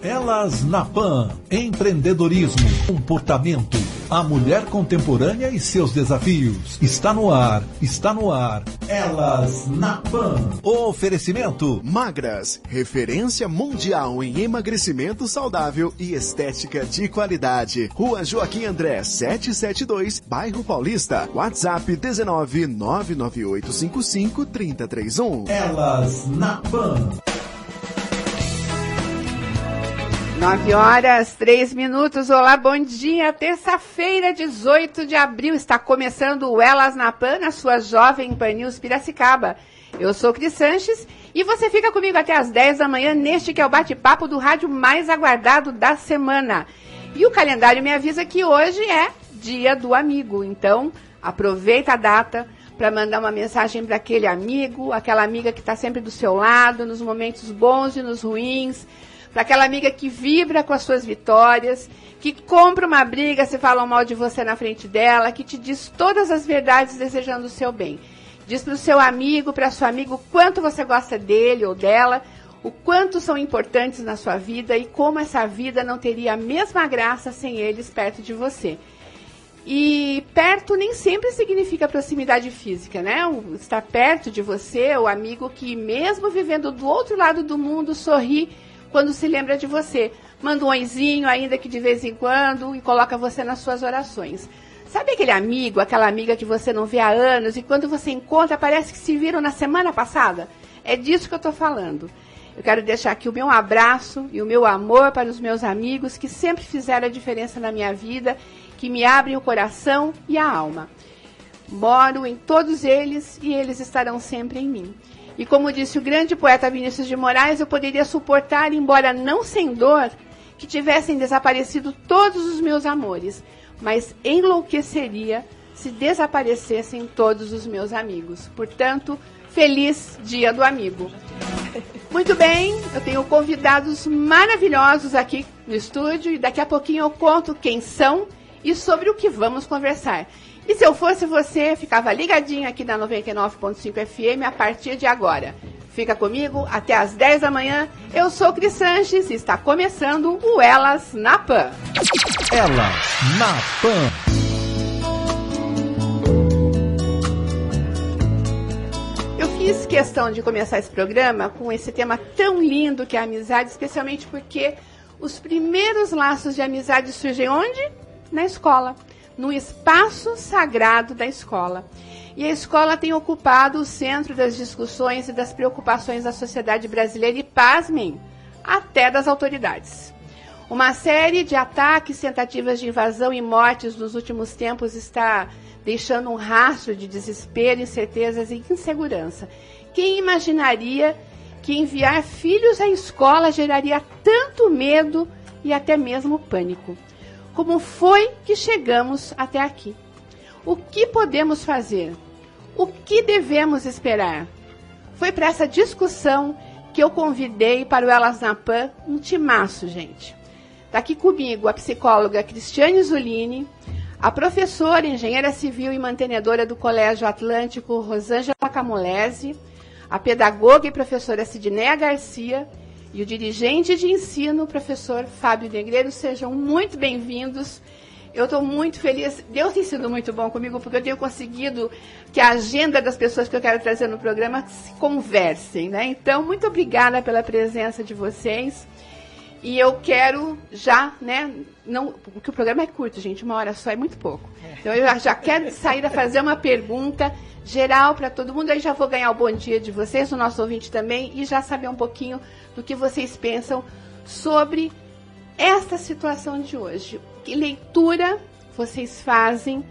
Elas na Pan, empreendedorismo, comportamento, a mulher contemporânea e seus desafios. Está no ar. Elas na Pan. Oferecimento Magras, referência mundial em emagrecimento saudável e estética de qualidade. Rua Joaquim André, 772, Bairro Paulista. WhatsApp 19 99855 3031. Elas na Pan. 9h03. Olá, bom dia. Terça-feira, 18 de abril. Está começando o Elas na Pan, na sua Jovem Pan News Piracicaba. Eu sou Cris Sanches e você fica comigo até às 10 da manhã neste que é o bate-papo do rádio mais aguardado da semana. E o calendário me avisa que hoje é Dia do Amigo. Então, aproveita a data para mandar uma mensagem para aquele amigo, aquela amiga que está sempre do seu lado, nos momentos bons e nos ruins, para aquela amiga que vibra com as suas vitórias, que compra uma briga se falam mal de você na frente dela, que te diz todas as verdades desejando o seu bem. Diz para o seu amigo, para sua amiga, o quanto você gosta dele ou dela, o quanto são importantes na sua vida e como essa vida não teria a mesma graça sem eles perto de você. E perto nem sempre significa proximidade física, né? Estar perto de você, o amigo que mesmo vivendo do outro lado do mundo sorri quando se lembra de você. Manda um oizinho, ainda que de vez em quando, e coloca você nas suas orações. Sabe aquele amigo, aquela amiga que você não vê há anos, e quando você encontra, parece que se viram na semana passada? É disso que eu estou falando. Eu quero deixar aqui o meu abraço e o meu amor para os meus amigos que sempre fizeram a diferença na minha vida, que me abrem o coração e a alma. Moro em todos eles e eles estarão sempre em mim. E como disse o grande poeta Vinícius de Moraes, eu poderia suportar, embora não sem dor, que tivessem desaparecido todos os meus amores, mas enlouqueceria se desaparecessem todos os meus amigos. Portanto, feliz Dia do Amigo. Muito bem, eu tenho convidados maravilhosos aqui no estúdio e daqui a pouquinho eu conto quem são e sobre o que vamos conversar. E se eu fosse você, ficava ligadinho aqui na 99.5 FM a partir de agora. Fica comigo até às 10 da manhã. Eu sou Cris Sanches e está começando o Elas na Pan. Elas na Pan. Eu fiz questão de começar esse programa com esse tema tão lindo que é a amizade, especialmente porque os primeiros laços de amizade surgem onde? Na escola. No espaço sagrado da escola. E a escola tem ocupado o centro das discussões e das preocupações da sociedade brasileira e, pasmem, até das autoridades. Uma série de ataques, tentativas de invasão e mortes nos últimos tempos está deixando um rastro de desespero, incertezas e insegurança. Quem imaginaria que enviar filhos à escola geraria tanto medo e até mesmo pânico? Como foi que chegamos até aqui? O que podemos fazer? O que devemos esperar? Foi para essa discussão que eu convidei para o Elas na Pan um timaço, gente. Está aqui comigo a psicóloga Cristiane Zulini, a professora, engenheira civil e mantenedora do Colégio Atlântico Rosângela Camolese, a pedagoga e professora Sidneia Garcia, e o dirigente de ensino, o professor Fábio Negreiro. Sejam muito bem-vindos. Eu estou muito feliz. Deus tem sido muito bom comigo, porque eu tenho conseguido que a agenda das pessoas que eu quero trazer no programa se conversem, né? Então, muito obrigada pela presença de vocês. E eu quero já, né? Não, porque o programa é curto, gente, 1 hora só é muito pouco. Então, eu já quero sair a fazer uma pergunta geral para todo mundo. Aí já vou ganhar o bom dia de vocês, o nosso ouvinte também, e já saber um pouquinho do que vocês pensam sobre esta situação de hoje. Que leitura vocês fazem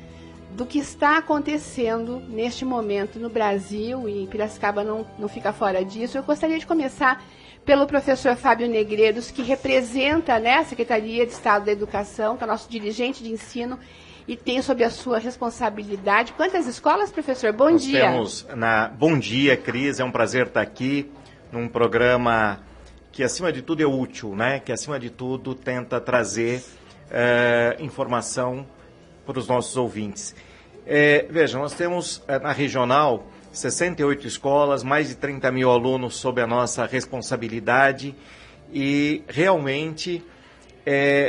do que está acontecendo neste momento no Brasil, e Piracicaba não fica fora disso? Eu gostaria de começar pelo professor Fábio Negreiros, que representa, né, a Secretaria de Estado da Educação, que é o nosso dirigente de ensino e tem sob a sua responsabilidade. Quantas escolas, professor? Bom dia. Bom dia, Cris. É um prazer estar aqui num programa que, acima de tudo, é útil, né? Que, acima de tudo, tenta trazer informação para os nossos ouvintes. Vejam, nós temos na regional 68 escolas, mais de 30 mil alunos sob a nossa responsabilidade e realmente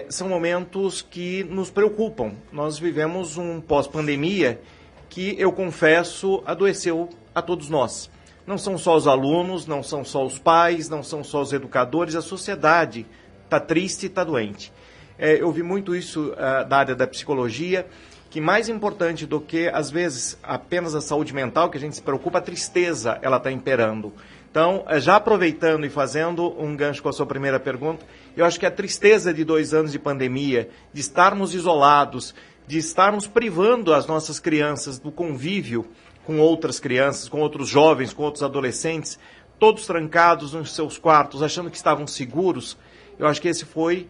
são momentos que nos preocupam. Nós vivemos um pós-pandemia que, eu confesso, adoeceu a todos nós. Não são só os alunos, não são só os pais, não são só os educadores, a sociedade está triste e está doente. Eu vi muito isso da área da psicologia, que mais importante do que, às vezes, apenas a saúde mental, que a gente se preocupa, a tristeza, ela está imperando. Então, já aproveitando e fazendo um gancho com a sua primeira pergunta, eu acho que a tristeza de 2 anos de pandemia, de estarmos isolados, de estarmos privando as nossas crianças do convívio com outras crianças, com outros jovens, com outros adolescentes, todos trancados nos seus quartos, achando que estavam seguros, eu acho que esse foi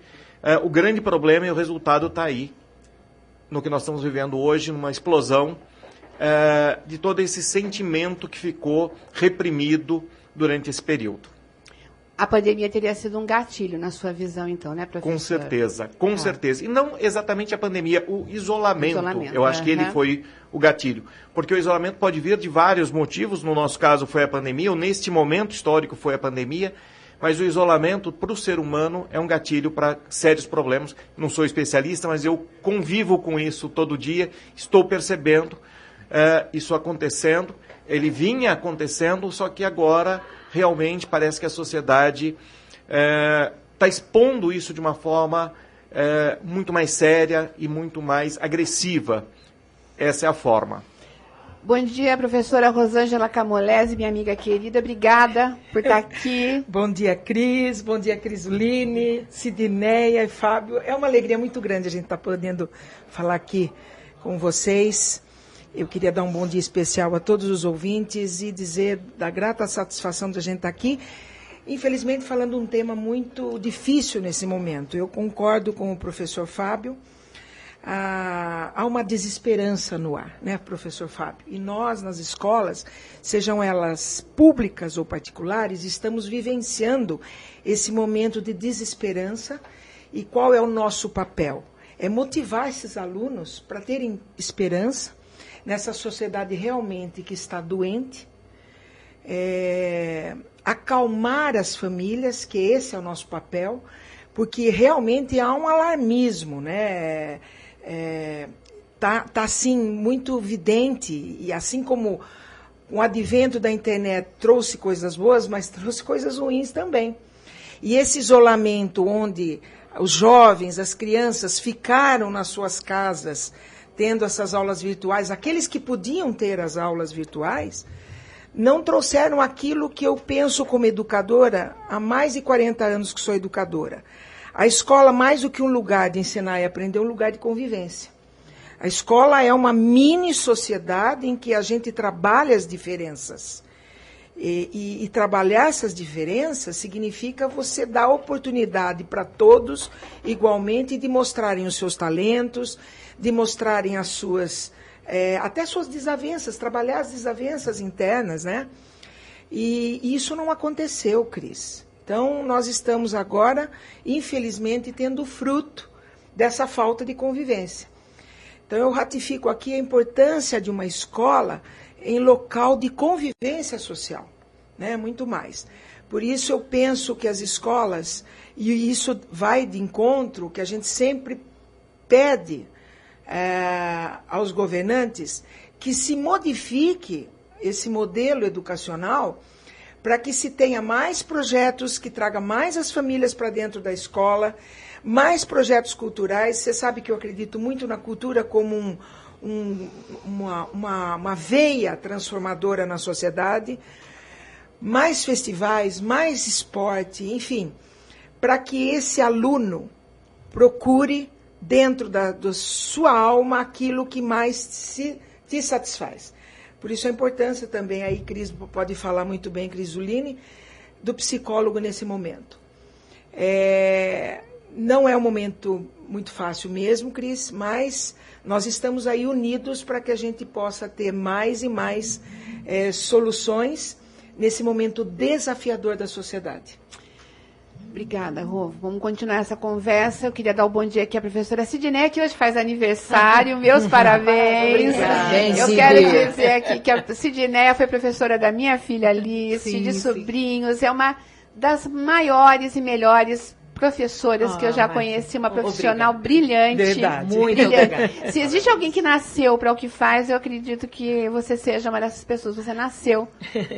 o grande problema, e o resultado está aí, no que nós estamos vivendo hoje, numa explosão de todo esse sentimento que ficou reprimido durante esse período. A pandemia teria sido um gatilho, na sua visão, então, né, professor? Com certeza. E não exatamente a pandemia, o isolamento. Eu acho que ele foi o gatilho. Porque o isolamento pode vir de vários motivos, no nosso caso foi a pandemia, ou neste momento histórico foi a pandemia, mas o isolamento, para o ser humano, é um gatilho para sérios problemas. Não sou especialista, mas eu convivo com isso todo dia, estou percebendo isso acontecendo. Ele vinha acontecendo, só que agora, realmente, parece que a sociedade está expondo isso de uma forma muito mais séria e muito mais agressiva. Essa é a forma. Bom dia, professora Rosângela Camolese, minha amiga querida. Obrigada por estar aqui. Bom dia, Cris. Bom dia, Crisoline, Sidneia e Fábio. É uma alegria muito grande a gente estar podendo falar aqui com vocês. Eu queria dar um bom dia especial a todos os ouvintes e dizer da grata satisfação de a gente estar aqui. Infelizmente, falando um tema muito difícil nesse momento. Eu concordo com o professor Fábio. Há uma desesperança no ar, né, professor Fábio? E nós, nas escolas, sejam elas públicas ou particulares, estamos vivenciando esse momento de desesperança. E qual é o nosso papel? É motivar esses alunos para terem esperança nessa sociedade realmente que está doente, acalmar as famílias, que esse é o nosso papel, porque realmente há um alarmismo, né? Tá assim muito evidente, e assim como o advento da internet trouxe coisas boas, mas trouxe coisas ruins também. E esse isolamento onde os jovens, as crianças ficaram nas suas casas tendo essas aulas virtuais, aqueles que podiam ter as aulas virtuais, não trouxeram aquilo que eu penso como educadora há mais de 40 anos que sou educadora. A escola, mais do que um lugar de ensinar e aprender, é um lugar de convivência. A escola é uma mini-sociedade em que a gente trabalha as diferenças. E trabalhar essas diferenças significa você dar oportunidade para todos, igualmente, de mostrarem os seus talentos, de mostrarem as suas, até suas desavenças, trabalhar as desavenças internas, né? E isso não aconteceu, Cris. Então, nós estamos agora, infelizmente, tendo fruto dessa falta de convivência. Então, eu ratifico aqui a importância de uma escola em local de convivência social, né? Muito mais. Por isso, eu penso que as escolas, e isso vai de encontro, que a gente sempre pede aos governantes, que se modifique esse modelo educacional para que se tenha mais projetos, que traga mais as famílias para dentro da escola, mais projetos culturais. Você sabe que eu acredito muito na cultura como uma veia transformadora na sociedade, mais festivais, mais esporte, enfim, para que esse aluno procure dentro da sua alma aquilo que mais te satisfaz. Por isso a importância também, aí Cris pode falar muito bem, Crisoline, do psicólogo nesse momento. Não é um momento muito fácil mesmo, Cris, mas nós estamos aí unidos para que a gente possa ter mais e mais soluções nesse momento desafiador da sociedade. Obrigada, Rô. Vamos continuar essa conversa. Eu queria dar o bom dia aqui à professora Sidneia, que hoje faz aniversário. Meus parabéns. Eu quero dizer aqui que a Sidneia foi professora da minha filha Alice, de sobrinhos. É uma das maiores e melhores professoras que eu já conheci, uma profissional brilhante. Verdade. Muito obrigada. Se existe alguém que nasceu para o que faz, eu acredito que você seja uma dessas pessoas. Você nasceu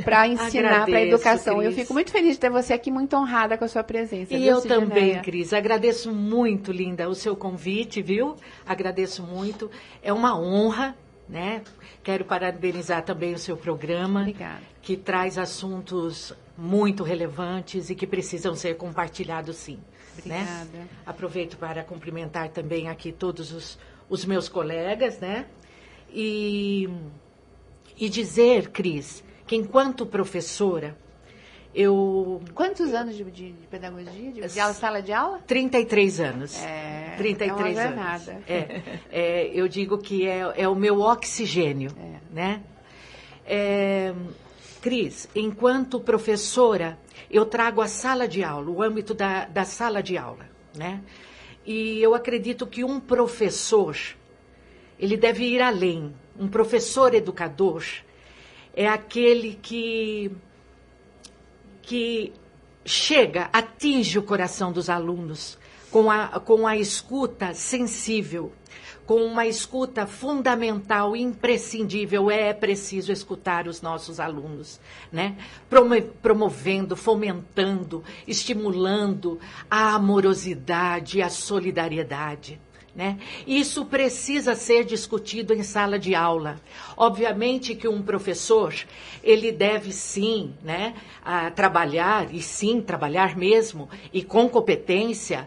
para ensinar, para a educação. Cris. Eu fico muito feliz de ter você aqui, muito honrada com a sua presença. E eu também, Cris. Agradeço muito, linda, o seu convite, viu? Agradeço muito. É uma honra, né? Quero parabenizar também o seu programa. Obrigada. Que traz assuntos muito relevantes e que precisam ser compartilhados, sim. Obrigada. Né? Aproveito para cumprimentar também aqui todos os meus colegas, né? E dizer, Cris, que enquanto professora, eu... Quantos anos de pedagogia? De aula, sala de aula? 33 anos. 33 é uma anos. jornada. Eu digo que é o meu oxigênio, né? Cris, enquanto professora, eu trago a sala de aula, o âmbito da sala de aula, né? E eu acredito que um professor, ele deve ir além. Um professor educador é aquele que chega, atinge o coração dos alunos com a escuta sensível, com uma escuta fundamental, imprescindível. É preciso escutar os nossos alunos, né? Promovendo, fomentando, estimulando a amorosidade, a solidariedade, né? Isso precisa ser discutido em sala de aula. Obviamente que um professor, ele deve sim, né, trabalhar mesmo, e com competência,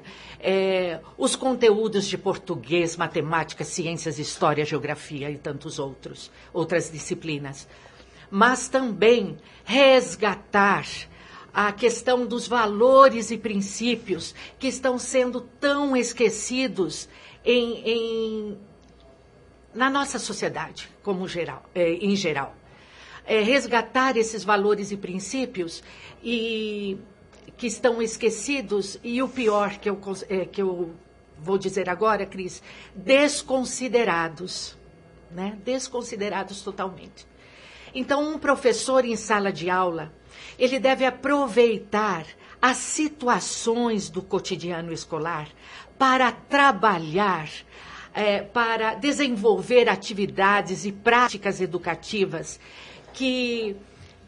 os conteúdos de português, matemática, ciências, história, geografia e tantos outras disciplinas. Mas também resgatar a questão dos valores e princípios que estão sendo tão esquecidos na nossa sociedade, em geral. Resgatar esses valores e princípios que estão esquecidos, e o pior que eu vou dizer agora, Cris, desconsiderados, né? Desconsiderados totalmente. Então, um professor em sala de aula, ele deve aproveitar as situações do cotidiano escolar para trabalhar, para desenvolver atividades e práticas educativas que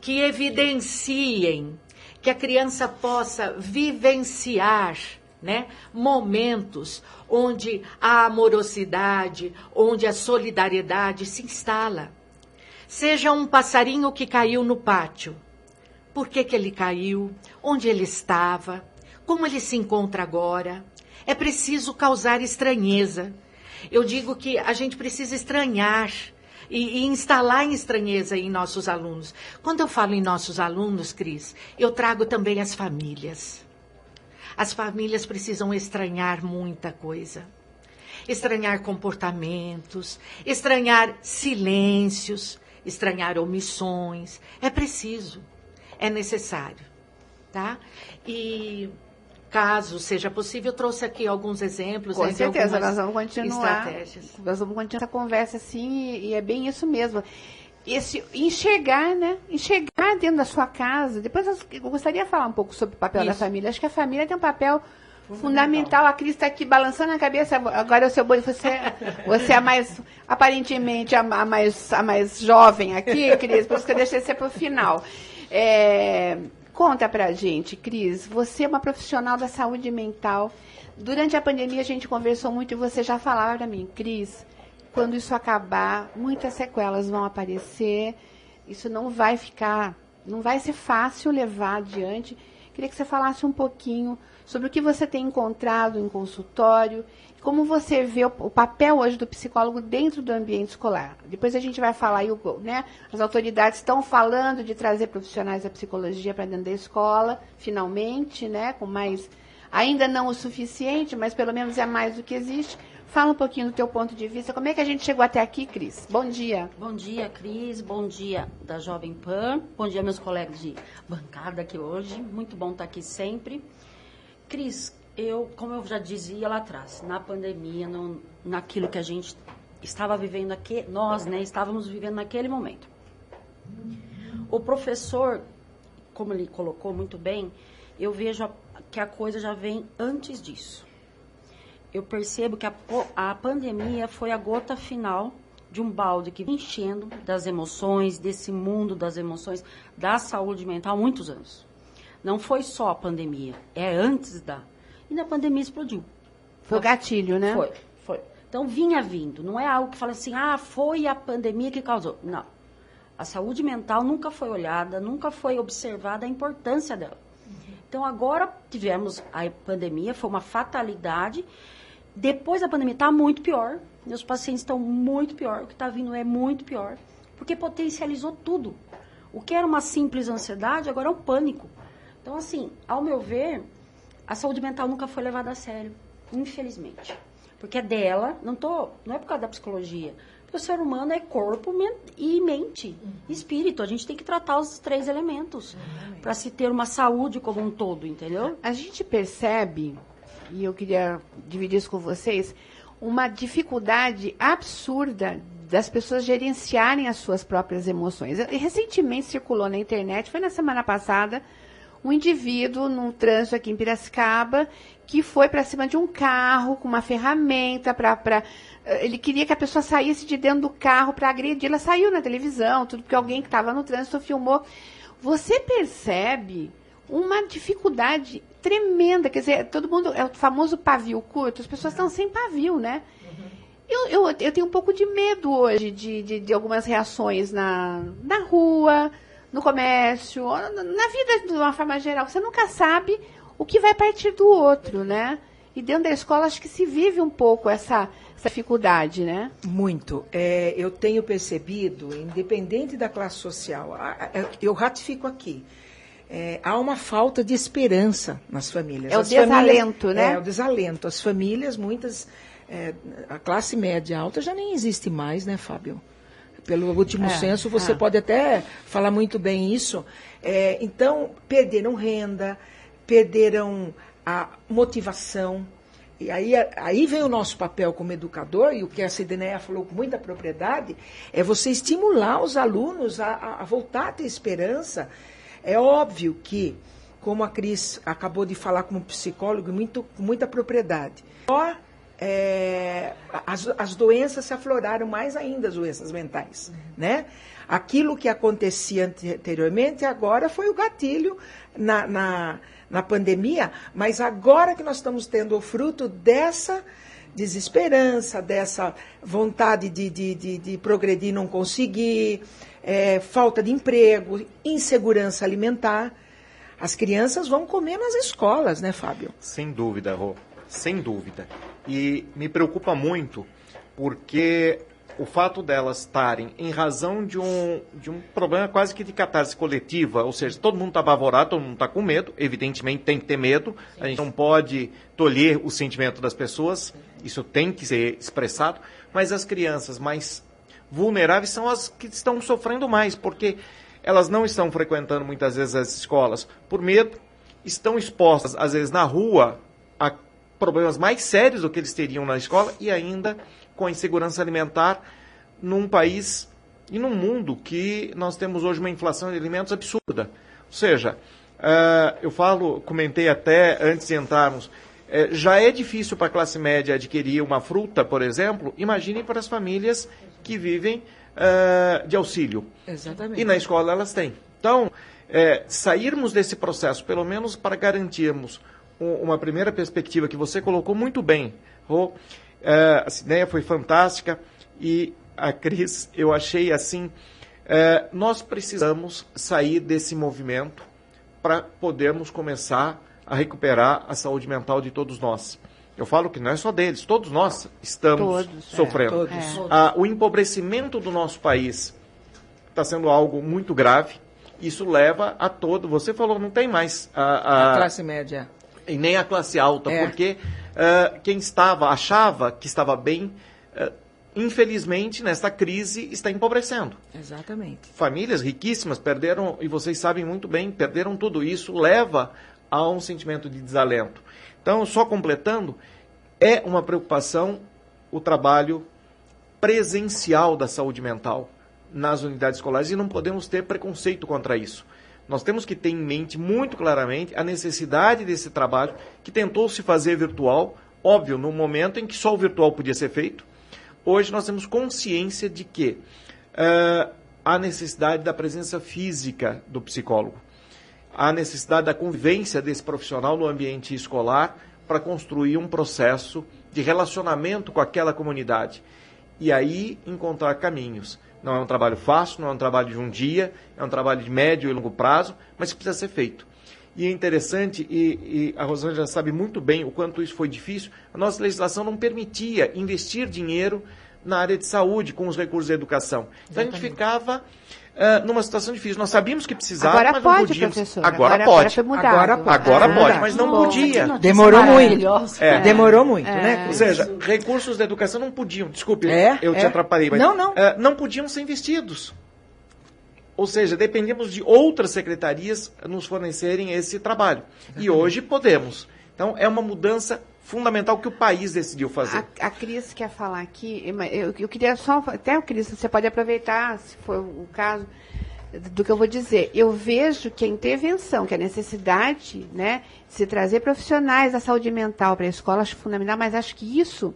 evidenciem, que a criança possa vivenciar, né, momentos onde a amorosidade, onde a solidariedade se instala. Seja um passarinho que caiu no pátio. Por que ele caiu? Onde ele estava? Como ele se encontra agora? É preciso causar estranheza. Eu digo que a gente precisa estranhar e instalar em estranheza em nossos alunos. Quando eu falo em nossos alunos, Cris, eu trago também as famílias. As famílias precisam estranhar muita coisa. Estranhar comportamentos, estranhar silêncios, estranhar omissões. É preciso, é necessário, tá? E caso seja possível, eu trouxe aqui alguns exemplos. Com certeza, nós vamos continuar. Estratégias. Nós vamos continuar essa conversa assim, e é bem isso mesmo. Esse enxergar, né? Enxergar dentro da sua casa. Depois eu gostaria de falar um pouco sobre o papel da família. Acho que a família tem um papel fundamental. A Cris está aqui balançando a cabeça. Agora o seu boi, você é a mais, aparentemente, a mais jovem aqui, Cris, por isso que eu deixei você para o final. Conta pra gente, Cris, você é uma profissional da saúde mental. Durante a pandemia a gente conversou muito e você já falava para mim, Cris, quando isso acabar, muitas sequelas vão aparecer, isso não vai ser fácil levar adiante. Queria que você falasse um pouquinho sobre o que você tem encontrado em consultório, como você vê o papel hoje do psicólogo dentro do ambiente escolar. Depois a gente vai falar aí, né? As autoridades estão falando de trazer profissionais da psicologia para dentro da escola, finalmente, né? Com mais, ainda não o suficiente, mas pelo menos é mais do que existe. Fala um pouquinho do teu ponto de vista. Como é que a gente chegou até aqui, Cris? Bom dia. Bom dia, Cris. Bom dia da Jovem Pan. Bom dia, meus colegas de bancada aqui hoje. Muito bom estar aqui sempre. Cris, como eu já dizia lá atrás, na pandemia, naquilo que a gente estava vivendo aqui, nós, né, estávamos vivendo naquele momento. O professor, como ele colocou muito bem, eu vejo que a coisa já vem antes disso. Eu percebo que a pandemia foi a gota final de um balde que vem enchendo das emoções, desse mundo das emoções, da saúde mental há muitos anos. Não foi só a pandemia, é antes da... E na pandemia explodiu. Foi o gatilho, né? Foi. Então, vinha vindo. Não é algo que fala assim, foi a pandemia que causou. Não. A saúde mental nunca foi olhada, nunca foi observada a importância dela. Então, agora tivemos a pandemia, foi uma fatalidade. Depois da pandemia está muito pior. Meus pacientes estão muito pior. O que está vindo é muito pior. Porque potencializou tudo. O que era uma simples ansiedade, agora é um pânico. Então, assim, ao meu ver, a saúde mental nunca foi levada a sério. Infelizmente. Porque é dela, não é por causa da psicologia. Porque o ser humano é corpo e mente, espírito. A gente tem que tratar os 3 elementos para se ter uma saúde como um todo, entendeu? A gente percebe, e eu queria dividir isso com vocês, uma dificuldade absurda das pessoas gerenciarem as suas próprias emoções. Recentemente circulou na internet, foi na semana passada, um indivíduo num trânsito aqui em Piracicaba que foi para cima de um carro com uma ferramenta ele queria que a pessoa saísse de dentro do carro para agredir. Ela saiu na televisão, tudo porque alguém que estava no trânsito filmou. Você percebe uma dificuldade tremenda, quer dizer, todo mundo, é o famoso pavio curto, as pessoas estão sem pavio, né? Eu tenho um pouco de medo hoje de algumas reações na rua, no comércio, na vida de uma forma geral. Você nunca sabe o que vai partir do outro, né? E dentro da escola acho que se vive um pouco essa dificuldade, né? Muito. Eu tenho percebido, independente da classe social, eu ratifico aqui, há uma falta de esperança nas famílias. O desalento, né? O desalento. As famílias, muitas, a classe média alta já nem existe mais, né, Fábio? Pelo último censo, você pode até falar muito bem isso. Então, perderam renda, perderam a motivação. E aí vem o nosso papel como educador, e o que a Sidneia falou com muita propriedade, é você estimular os alunos a voltar a ter esperança. É óbvio que, como a Cris acabou de falar como psicólogo, com muita propriedade, as doenças se afloraram mais ainda, as doenças mentais, né? Aquilo que acontecia anteriormente, agora foi o gatilho na pandemia, mas agora que nós estamos tendo o fruto dessa desesperança, dessa vontade de progredir e não conseguir, falta de emprego, insegurança alimentar, as crianças vão comer nas escolas, né, Fábio? Sem dúvida, Rô, sem dúvida. E me preocupa muito, porque o fato delas estarem em razão de um problema quase que de catarse coletiva, ou seja, todo mundo está apavorado, todo mundo está com medo, evidentemente tem que ter medo, a gente não pode tolher o sentimento das pessoas, isso tem que ser expressado, mas as crianças mais vulneráveis são as que estão sofrendo mais, porque elas não estão frequentando muitas vezes as escolas por medo, estão expostas às vezes na rua a problemas mais sérios do que eles teriam na escola e ainda com a insegurança alimentar num país e num mundo que nós temos hoje uma inflação de alimentos absurda. Ou seja, comentei até antes de entrarmos, já é difícil para a classe média adquirir uma fruta, por exemplo, imagine para as famílias que vivem de auxílio. Exatamente. E na escola elas têm. Então, sairmos desse processo, pelo menos para garantirmos uma primeira perspectiva que você colocou muito bem, Rô. A Sidneia foi fantástica e a Cris, eu achei assim, nós precisamos sair desse movimento para podermos começar a recuperar a saúde mental de todos nós. Eu falo que não é só deles, todos nós estamos sofrendo. O empobrecimento do nosso país está sendo algo muito grave, isso leva a todo, você falou, não tem mais a classe média. E nem a classe alta, porque quem achava que estava bem, infelizmente, nesta crise, está empobrecendo. Exatamente. Famílias riquíssimas perderam, e vocês sabem muito bem, perderam tudo isso, leva a um sentimento de desalento. Então, só completando, é uma preocupação o trabalho presencial da saúde mental nas unidades escolares e não podemos ter preconceito contra isso. Nós temos que ter em mente muito claramente a necessidade desse trabalho que tentou se fazer virtual, óbvio, no momento em que só o virtual podia ser feito. Hoje nós temos consciência de que há necessidade da presença física do psicólogo, há necessidade da convivência desse profissional no ambiente escolar para construir um processo de relacionamento com aquela comunidade e aí encontrar caminhos. Não é um trabalho fácil, não é um trabalho de um dia, é um trabalho de médio e longo prazo, mas que precisa ser feito. E é interessante, e a Rosângela sabe muito bem o quanto isso foi difícil, a nossa legislação não permitia investir dinheiro na área de saúde com os recursos da educação. Então a gente ficava numa situação difícil. Nós sabíamos que precisava, agora mas pode, não podíamos. Professor. Agora pode. Agora pode, mas não podia. Demorou muito. Demorou muito, né? Ou seja, recursos da educação não podiam, desculpe, eu te atrapalhei, mas não podiam ser investidos. Ou seja, dependíamos de outras secretarias nos fornecerem esse trabalho. E hoje podemos. Então, é uma mudança fundamental que o país decidiu fazer. A Cris quer falar aqui, eu queria só, até Cris, você pode aproveitar, se for o caso, do que eu vou dizer. Eu vejo que a intervenção, que a necessidade, né, de se trazer profissionais da saúde mental para a escola, acho fundamental, mas acho que isso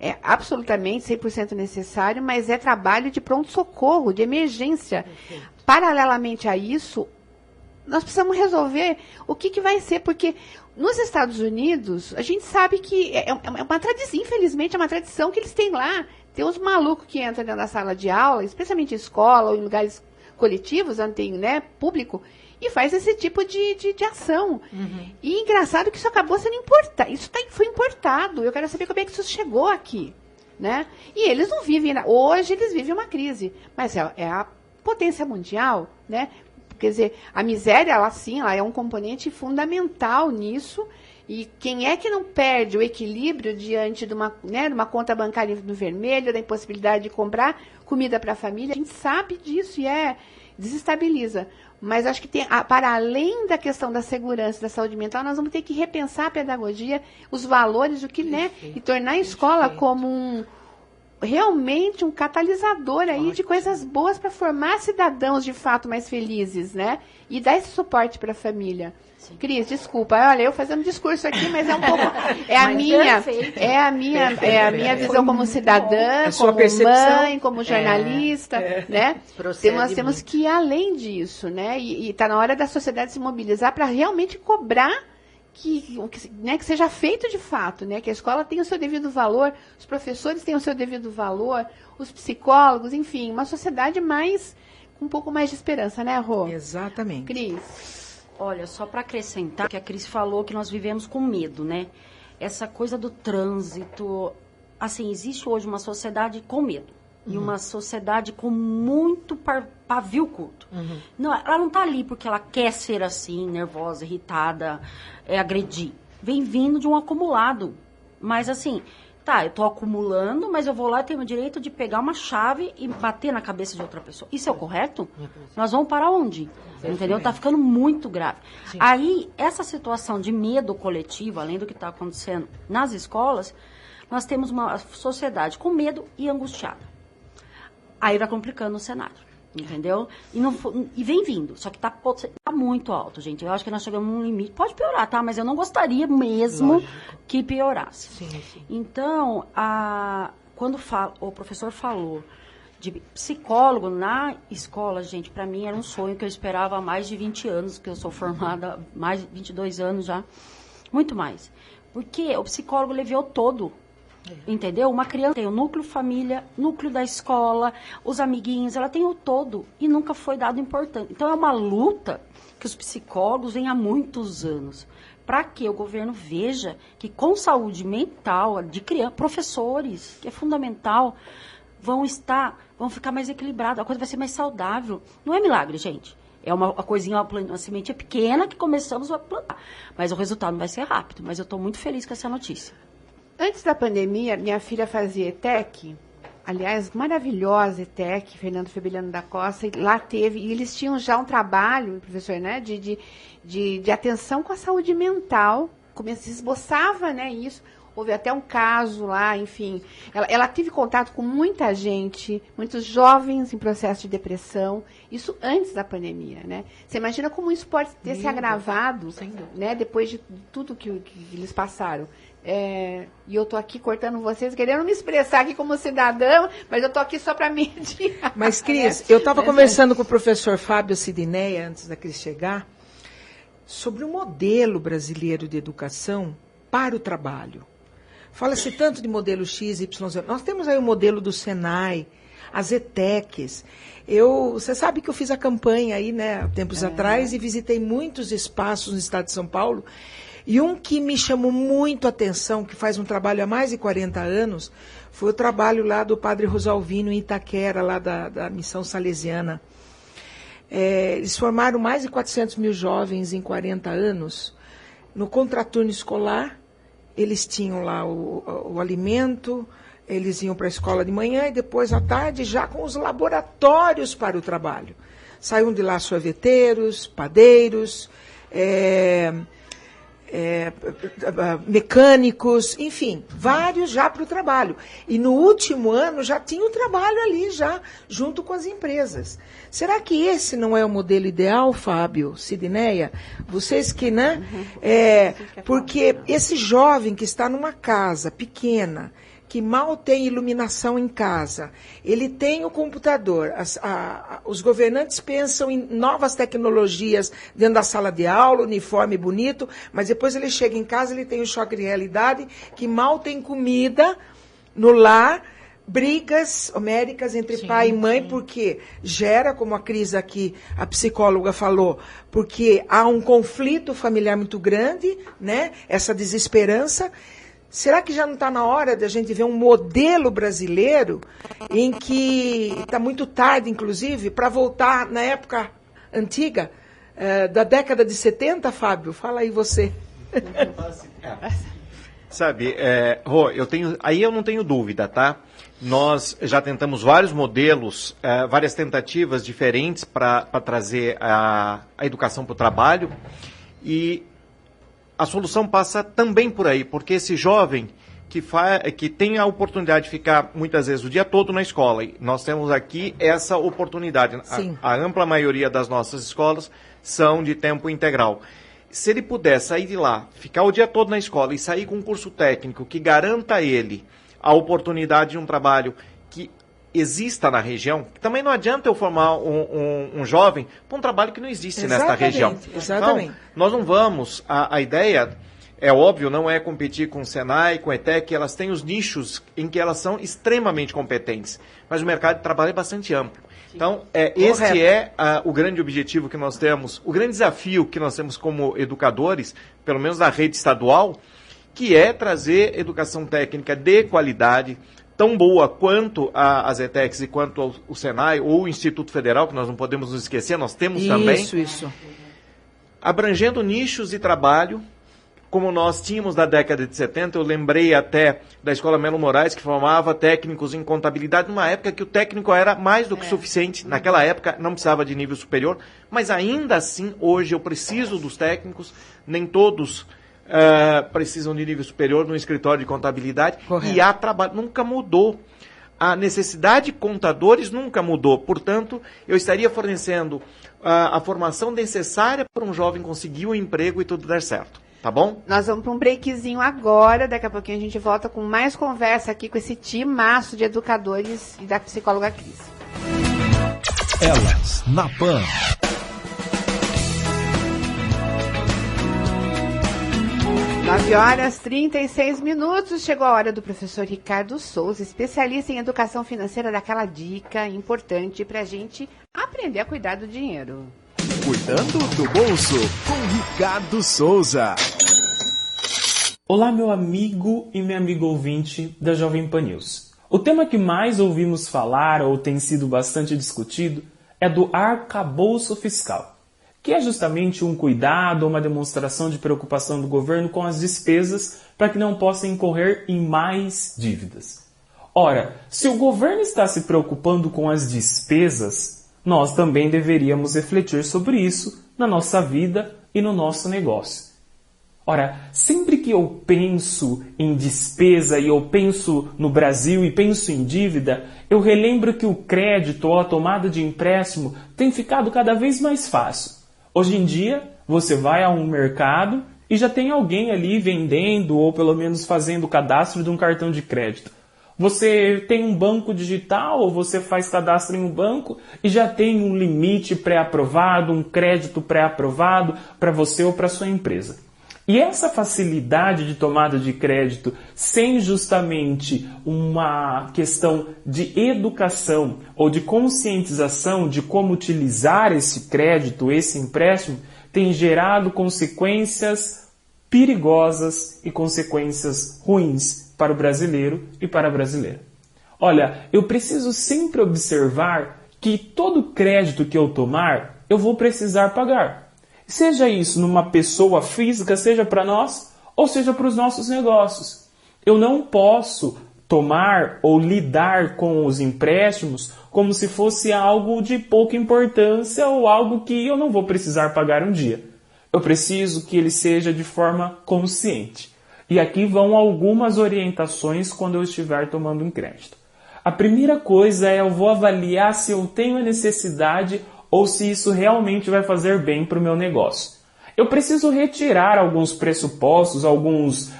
é absolutamente 100% necessário, mas é trabalho de pronto-socorro, de emergência. Paralelamente a isso, nós precisamos resolver o que vai ser, porque nos Estados Unidos, a gente sabe que é uma tradição, infelizmente, é uma tradição que eles têm lá. Tem uns malucos que entram dentro da sala de aula, especialmente em escola ou em lugares coletivos, onde tem, né, público, e faz esse tipo de ação. Uhum. E engraçado que isso acabou sendo importado. Foi importado. Eu quero saber como é que isso chegou aqui, né? E eles não vivem... Hoje eles vivem uma crise, mas é a potência mundial, né? Quer dizer, a miséria, ela é um componente fundamental nisso. E quem é que não perde o equilíbrio diante de uma conta bancária no vermelho, da impossibilidade de comprar comida para a família? A gente sabe disso e desestabiliza. Mas acho que para além da questão da segurança, da saúde mental, nós vamos ter que repensar a pedagogia, os valores, e tornar a escola como realmente um catalisador aí de coisas boas para formar cidadãos de fato mais felizes, né? E dar esse suporte para a família. Sim. Cris, desculpa, olha, eu fazendo discurso aqui, mas é um pouco a minha visão como cidadã, como mãe, como jornalista, né? Nós temos que ir além disso, né? E está na hora da sociedade se mobilizar para realmente cobrar que seja feito de fato, né? Que a escola tenha o seu devido valor, os professores tenham o seu devido valor, os psicólogos, enfim, uma sociedade com um pouco mais de esperança, né, Rô? Exatamente. Cris? Olha, só para acrescentar, que a Cris falou que nós vivemos com medo, né? Essa coisa do trânsito, assim, existe hoje uma sociedade com medo. E uma sociedade com muito pavio curto. Uhum. Não, ela não está ali porque ela quer ser assim, nervosa, irritada, agredir. Vem vindo de um acumulado. Mas assim, eu estou acumulando, mas eu vou lá e tenho o direito de pegar uma chave e bater na cabeça de outra pessoa. Isso é o correto? Nós vamos para onde? Entendeu? Está ficando muito grave. Sim. Aí, essa situação de medo coletivo, além do que está acontecendo nas escolas, nós temos uma sociedade com medo e angustiada. Aí vai complicando o cenário, entendeu? E vem vindo, só que tá muito alto, gente. Eu acho que nós chegamos num limite. Pode piorar, tá? Mas eu não gostaria mesmo que piorasse. Sim, sim. Então, quando o professor falou de psicólogo na escola, gente, para mim era um sonho que eu esperava há mais de 20 anos, que eu sou formada há mais de 22 anos já, muito mais. Porque o psicólogo levou todo. Entendeu? Uma criança tem o núcleo família, núcleo da escola, os amiguinhos, ela tem o todo e nunca foi dado importância. Então é uma luta que os psicólogos vêm há muitos anos, para que o governo veja que com saúde mental de criança, professores, que é fundamental, vão ficar mais equilibrados, a coisa vai ser mais saudável. Não é milagre, gente. É uma coisinha, uma sementinha pequena que começamos a plantar, mas o resultado não vai ser rápido. Mas eu estou muito feliz com essa notícia. Antes da pandemia, minha filha fazia ETEC, aliás, maravilhosa ETEC, Fernando Febeliano da Costa, e lá e eles tinham já um trabalho, professor, né, de atenção com a saúde mental, como se esboçava, né, isso. houve até um caso lá, enfim. Ela teve contato com muita gente, muitos jovens em processo de depressão, isso antes da pandemia, né? Você imagina como isso pode ter se agravado, né, depois de tudo que eles passaram. E eu estou aqui cortando vocês, querendo me expressar aqui como cidadão, mas eu estou aqui só para mediar. Mas, Cris, eu estava conversando com o professor Fábio Sidneia, antes da Cris chegar, sobre o modelo brasileiro de educação para o trabalho. Fala-se tanto de modelo X, Y, Z. Nós temos aí o modelo do Senai, as ETECs. Você sabe que eu fiz a campanha aí, né, há tempos atrás, e visitei muitos espaços no estado de São Paulo. E um que me chamou muito a atenção, que faz um trabalho há mais de 40 anos, foi o trabalho lá do padre Rosalvino em Itaquera, lá da missão salesiana. Eles formaram mais de 400 mil jovens em 40 anos. No contraturno escolar, eles tinham lá o alimento, eles iam para a escola de manhã e depois à tarde já com os laboratórios para o trabalho. Saíam de lá sorveteiros, padeiros, mecânicos, enfim, vários já para o trabalho. E no último ano já tinha o trabalho ali, já junto com as empresas. Será que esse não é o modelo ideal, Fábio, Sidneia? Vocês que, né? Porque esse jovem que está numa casa pequena, que mal tem iluminação em casa, ele tem o computador, os governantes pensam em novas tecnologias dentro da sala de aula, uniforme bonito, mas depois ele chega em casa, ele tem um choque de realidade, que mal tem comida no lar, brigas homéricas entre pai e mãe, porque gera, como a Cris aqui, a psicóloga falou, porque há um conflito familiar muito grande, né? Essa desesperança. Será que já não está na hora de a gente ver um modelo brasileiro em que está muito tarde, inclusive, para voltar na época antiga, da década de 70, Fábio? Fala aí você. Sabe, Rô, eu não tenho dúvida, tá? Nós já tentamos vários modelos, várias tentativas diferentes para trazer a educação para o trabalho, e a solução passa também por aí, porque esse jovem que tem a oportunidade de ficar muitas vezes o dia todo na escola, e nós temos aqui essa oportunidade. A ampla maioria das nossas escolas são de tempo integral. Se ele puder sair de lá, ficar o dia todo na escola e sair com um curso técnico que garanta a ele a oportunidade de um trabalho que exista na região, também não adianta eu formar um jovem para um trabalho que não existe nesta região. Exatamente. Então, nós não vamos, a ideia, é óbvio, não é competir com o Senai, com a ETEC, elas têm os nichos em que elas são extremamente competentes, mas o mercado de trabalho é bastante amplo. Então, este é o grande objetivo que nós temos, o grande desafio que nós temos como educadores, pelo menos na rede estadual, que é trazer educação técnica de qualidade, tão boa quanto as ETECs e quanto o Senai ou o Instituto Federal, que nós não podemos nos esquecer, nós temos também. Isso. Abrangendo nichos de trabalho, como nós tínhamos na década de 70, eu lembrei até da Escola Melo Moraes, que formava técnicos em contabilidade, numa época que o técnico era mais do que suficiente. Naquela época não precisava de nível superior, mas ainda assim, hoje eu preciso dos técnicos, nem todos precisam de nível superior no escritório de contabilidade. Correto. E há trabalho, nunca mudou. A necessidade de contadores nunca mudou. Portanto, eu estaria fornecendo a formação necessária para um jovem conseguir um emprego e tudo dar certo. Tá bom? Nós vamos para um breakzinho agora. Daqui a pouquinho a gente volta com mais conversa aqui com esse timaço de educadores e da psicóloga Cris. Elas na Pan. 9h36. Chegou a hora do professor Ricardo Souza, especialista em educação financeira, daquela dica importante para a gente aprender a cuidar do dinheiro. Cuidando do bolso, com Ricardo Souza. Olá, meu amigo e minha amiga ouvinte da Jovem Pan News. O tema que mais ouvimos falar ou tem sido bastante discutido é do arcabouço fiscal, que é justamente um cuidado ou uma demonstração de preocupação do governo com as despesas para que não possa incorrer em mais dívidas. Ora, se o governo está se preocupando com as despesas, nós também deveríamos refletir sobre isso na nossa vida e no nosso negócio. Ora, sempre que eu penso em despesa e eu penso no Brasil e penso em dívida, eu relembro que o crédito ou a tomada de empréstimo tem ficado cada vez mais fácil. Hoje em dia, você vai a um mercado e já tem alguém ali vendendo ou pelo menos fazendo o cadastro de um cartão de crédito. Você tem um banco digital ou você faz cadastro em um banco e já tem um limite pré-aprovado, um crédito pré-aprovado para você ou para sua empresa. E essa facilidade de tomada de crédito, sem justamente uma questão de educação ou de conscientização de como utilizar esse crédito, esse empréstimo, tem gerado consequências perigosas e consequências ruins para o brasileiro e para a brasileira. Olha, eu preciso sempre observar que todo crédito que eu tomar, eu vou precisar pagar. Seja isso numa pessoa física, seja para nós, ou seja para os nossos negócios. Eu não posso tomar ou lidar com os empréstimos como se fosse algo de pouca importância ou algo que eu não vou precisar pagar um dia. Eu preciso que ele seja de forma consciente. E aqui vão algumas orientações quando eu estiver tomando um crédito. A primeira coisa é eu vou avaliar se eu tenho a necessidade ou se isso realmente vai fazer bem para o meu negócio. Eu preciso retirar alguns pressupostos, alguns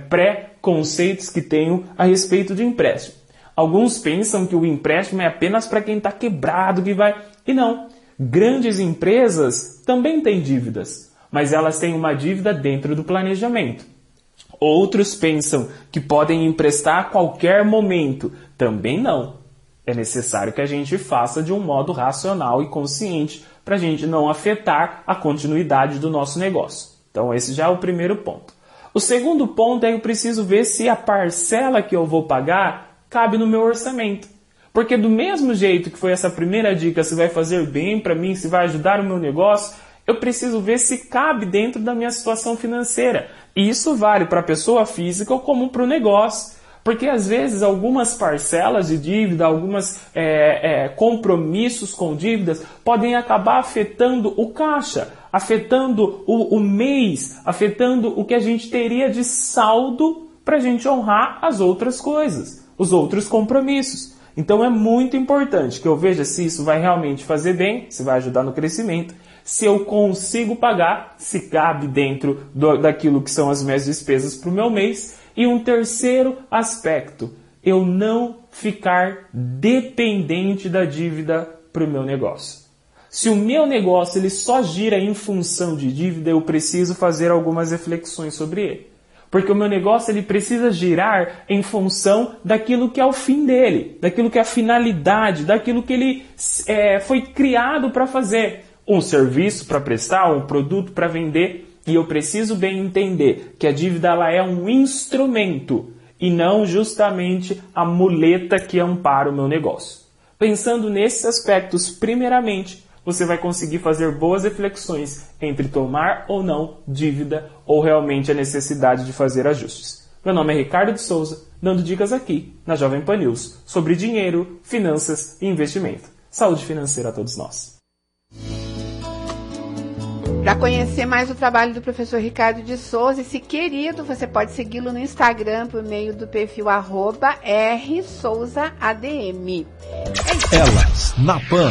pré-conceitos que tenho a respeito de empréstimo. Alguns pensam que o empréstimo é apenas para quem está quebrado, que vai... E não. Grandes empresas também têm dívidas, mas elas têm uma dívida dentro do planejamento. Outros pensam que podem emprestar a qualquer momento. Também não. É necessário que a gente faça de um modo racional e consciente para a gente não afetar a continuidade do nosso negócio. Então esse já é o primeiro ponto. O segundo ponto é que eu preciso ver se a parcela que eu vou pagar cabe no meu orçamento. Porque do mesmo jeito que foi essa primeira dica, se vai fazer bem para mim, se vai ajudar o meu negócio, eu preciso ver se cabe dentro da minha situação financeira. E isso vale para a pessoa física como para o negócio. Porque às vezes algumas parcelas de dívida, alguns compromissos com dívidas podem acabar afetando o caixa, afetando o mês, afetando o que a gente teria de saldo para a gente honrar as outras coisas, os outros compromissos. Então é muito importante que eu veja se isso vai realmente fazer bem, se vai ajudar no crescimento, se eu consigo pagar, se cabe dentro daquilo que são as minhas despesas para o meu mês. E um terceiro aspecto, eu não ficar dependente da dívida para o meu negócio. Se o meu negócio ele só gira em função de dívida, eu preciso fazer algumas reflexões sobre ele. Porque o meu negócio ele precisa girar em função daquilo que é o fim dele, daquilo que é a finalidade, daquilo que ele foi criado para fazer. Um serviço para prestar, um produto para vender. E eu preciso bem entender que a dívida ela é um instrumento e não justamente a muleta que ampara o meu negócio. Pensando nesses aspectos, primeiramente, você vai conseguir fazer boas reflexões entre tomar ou não dívida ou realmente a necessidade de fazer ajustes. Meu nome é Ricardo de Souza, dando dicas aqui na Jovem Pan News sobre dinheiro, finanças e investimento. Saúde financeira a todos nós. Para conhecer mais o trabalho do professor Ricardo de Souza, esse querido, você pode segui-lo no Instagram por meio do perfil @rsouzaadm. Elas na Pan.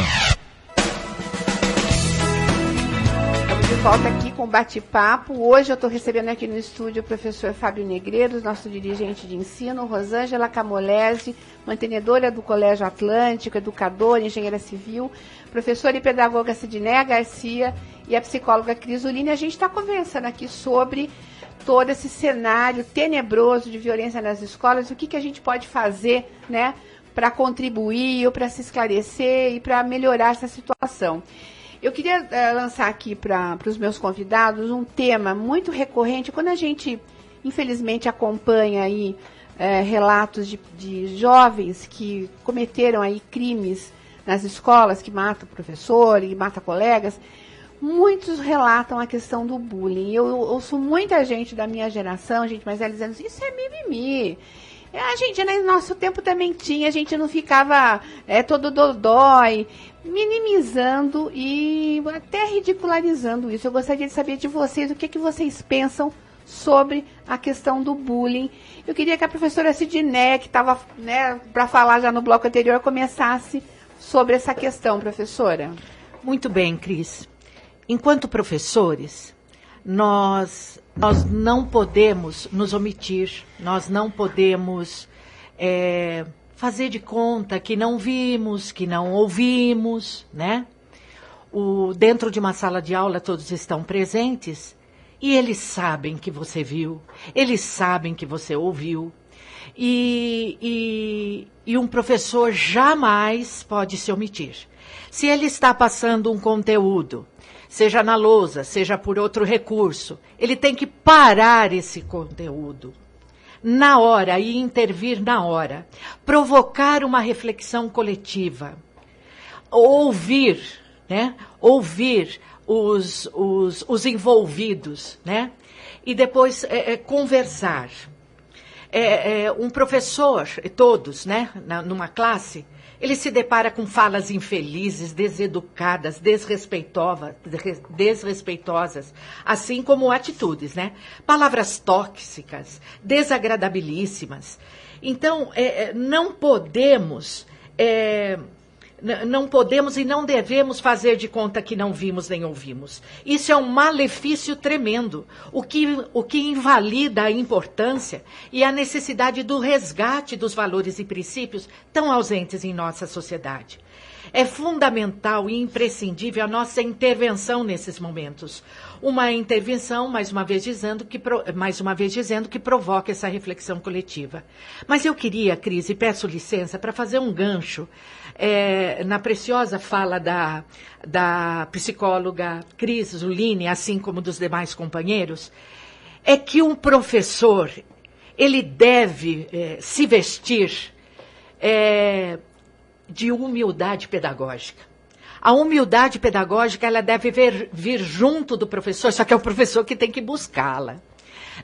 Estamos de volta aqui com o bate-papo. Hoje eu estou recebendo aqui no estúdio o professor Fábio Negreiros, nosso dirigente de ensino, Rosângela Camolese, mantenedora do Colégio Atlântico, educadora, engenheira civil, professora e pedagoga Sidneia Garcia e a psicóloga Crisoline. A gente está conversando aqui sobre todo esse cenário tenebroso de violência nas escolas, o que a gente pode fazer, né, para contribuir ou para se esclarecer e para melhorar essa situação. Eu queria lançar aqui para os meus convidados um tema muito recorrente, quando a gente, infelizmente, acompanha aí relatos de jovens que cometeram aí crimes nas escolas, que matam professor e matam colegas. Muitos relatam a questão do bullying. Eu ouço muita gente da minha geração, gente mais velha, dizendo assim, isso é mimimi. A gente, no nosso tempo também tinha, a gente não ficava todo dodói, minimizando e até ridicularizando isso. Eu gostaria de saber de vocês, o que vocês pensam sobre a questão do bullying. Eu queria que a professora Sidneia, que estava, né, para falar já no bloco anterior, começasse sobre essa questão, professora. Muito bem, Cris. Enquanto professores, nós não podemos nos omitir, nós não podemos fazer de conta que não vimos, que não ouvimos, né? Dentro de uma sala de aula todos estão presentes e eles sabem que você viu, eles sabem que você ouviu. E um professor jamais pode se omitir. Se ele está passando um conteúdo, seja na lousa, seja por outro recurso, ele tem que parar esse conteúdo na hora e intervir na hora, provocar uma reflexão coletiva, ouvir, né? Ouvir os envolvidos, né? E depois conversar. Um professor, todos, né? Numa classe, ele se depara com falas infelizes, deseducadas, desrespeitosas, assim como atitudes, né? Palavras tóxicas, desagradabilíssimas. Então, não podemos e não devemos fazer de conta que não vimos nem ouvimos. Isso é um malefício tremendo, o que invalida a importância e a necessidade do resgate dos valores e princípios tão ausentes em nossa sociedade. É fundamental e imprescindível a nossa intervenção nesses momentos. Uma intervenção, mais uma vez dizendo que provoca essa reflexão coletiva. Mas eu queria, Cris, e peço licença para fazer um gancho na preciosa fala da psicóloga Cris Zulini, assim como dos demais companheiros, é que um professor, ele deve se vestir de humildade pedagógica. A humildade pedagógica, ela deve vir junto do professor, só que é o professor que tem que buscá-la,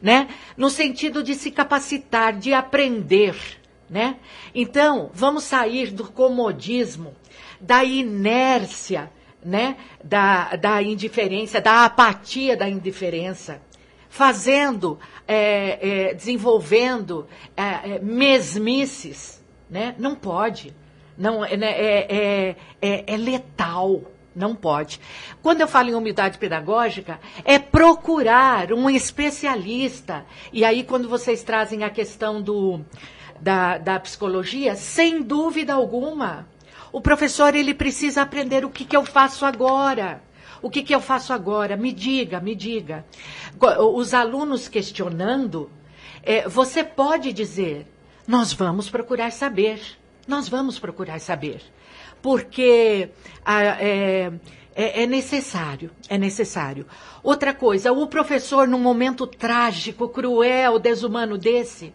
né? No sentido de se capacitar, de aprender, né? Então, vamos sair do comodismo, da inércia, né? Da indiferença, da apatia da indiferença, desenvolvendo mesmices, né? Não pode. Não, é letal, não pode. Quando eu falo em humildade pedagógica, é procurar um especialista. E aí, quando vocês trazem a questão da psicologia, sem dúvida alguma, o professor ele precisa aprender o que eu faço agora. O que eu faço agora? Me diga. Os alunos questionando, você pode dizer, nós vamos procurar saber. Nós vamos procurar saber, porque é necessário. Outra coisa, o professor, num momento trágico, cruel, desumano desse,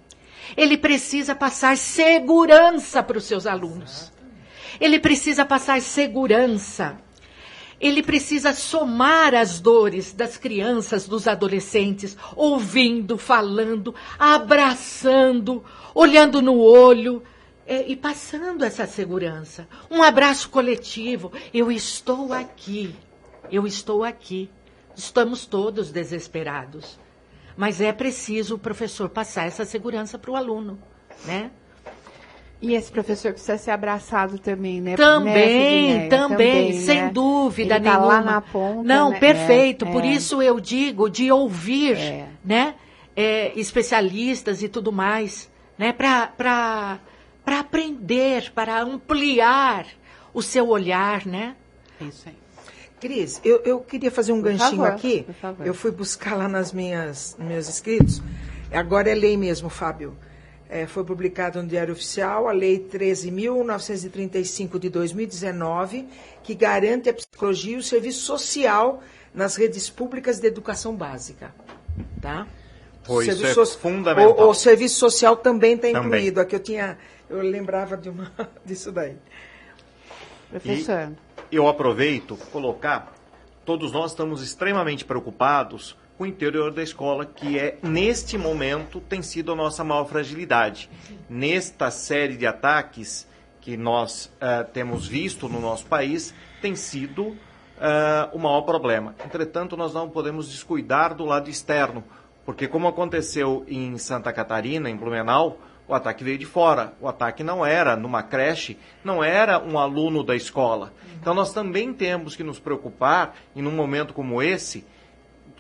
ele precisa passar segurança para os seus alunos. Ele precisa passar segurança. Ele precisa somar as dores das crianças, dos adolescentes, ouvindo, falando, abraçando, olhando no olho, e passando essa segurança. Um abraço coletivo. Eu estou aqui. Estamos todos desesperados. Mas é preciso o professor passar essa segurança para o aluno, né? E esse professor precisa ser abraçado também, né? Também, sem dúvida ele nenhuma. Tá lá na ponta, não, né? perfeito. Por isso eu digo de ouvir, né? Especialistas e tudo mais, né? Para aprender, para ampliar o seu olhar, né? Isso aí. Cris, eu queria fazer um ganchinho aqui. Por favor. Eu fui buscar lá nos meus escritos. Agora é lei mesmo, Fábio. Foi publicado no Diário Oficial a Lei 13.935 de 2019, que garante a psicologia e o serviço social nas redes públicas de educação básica. Tá? Isso é fundamental. O serviço social também está incluído. Aqui eu lembrava disso daí. Professor. E eu aproveito para colocar, todos nós estamos extremamente preocupados com o interior da escola, que neste momento, tem sido a nossa maior fragilidade. Nesta série de ataques que nós temos visto no nosso país, tem sido o maior problema. Entretanto, nós não podemos descuidar do lado externo, Porque como aconteceu em Santa Catarina, em Blumenau, o ataque veio de fora. O ataque não era numa creche, não era um aluno da escola. Então nós também temos que nos preocupar, e num momento como esse,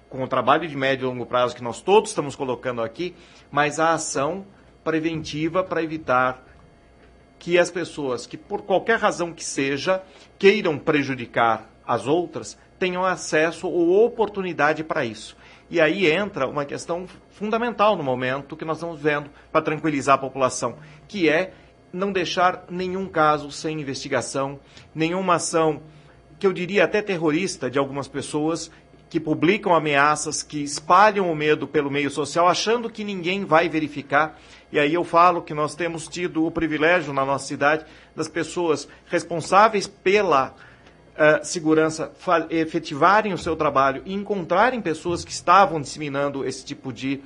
com o trabalho de médio e longo prazo que nós todos estamos colocando aqui, mas a ação preventiva para evitar que as pessoas que, por qualquer razão que seja, queiram prejudicar as outras, tenham acesso ou oportunidade para isso. E aí entra uma questão fundamental no momento que nós estamos vendo para tranquilizar a população, que é não deixar nenhum caso sem investigação, nenhuma ação, que eu diria até terrorista, de algumas pessoas que publicam ameaças, que espalham o medo pelo meio social, achando que ninguém vai verificar. E aí eu falo que nós temos tido o privilégio na nossa cidade das pessoas responsáveis pela segurança efetivarem o seu trabalho e encontrarem pessoas que estavam disseminando esse tipo de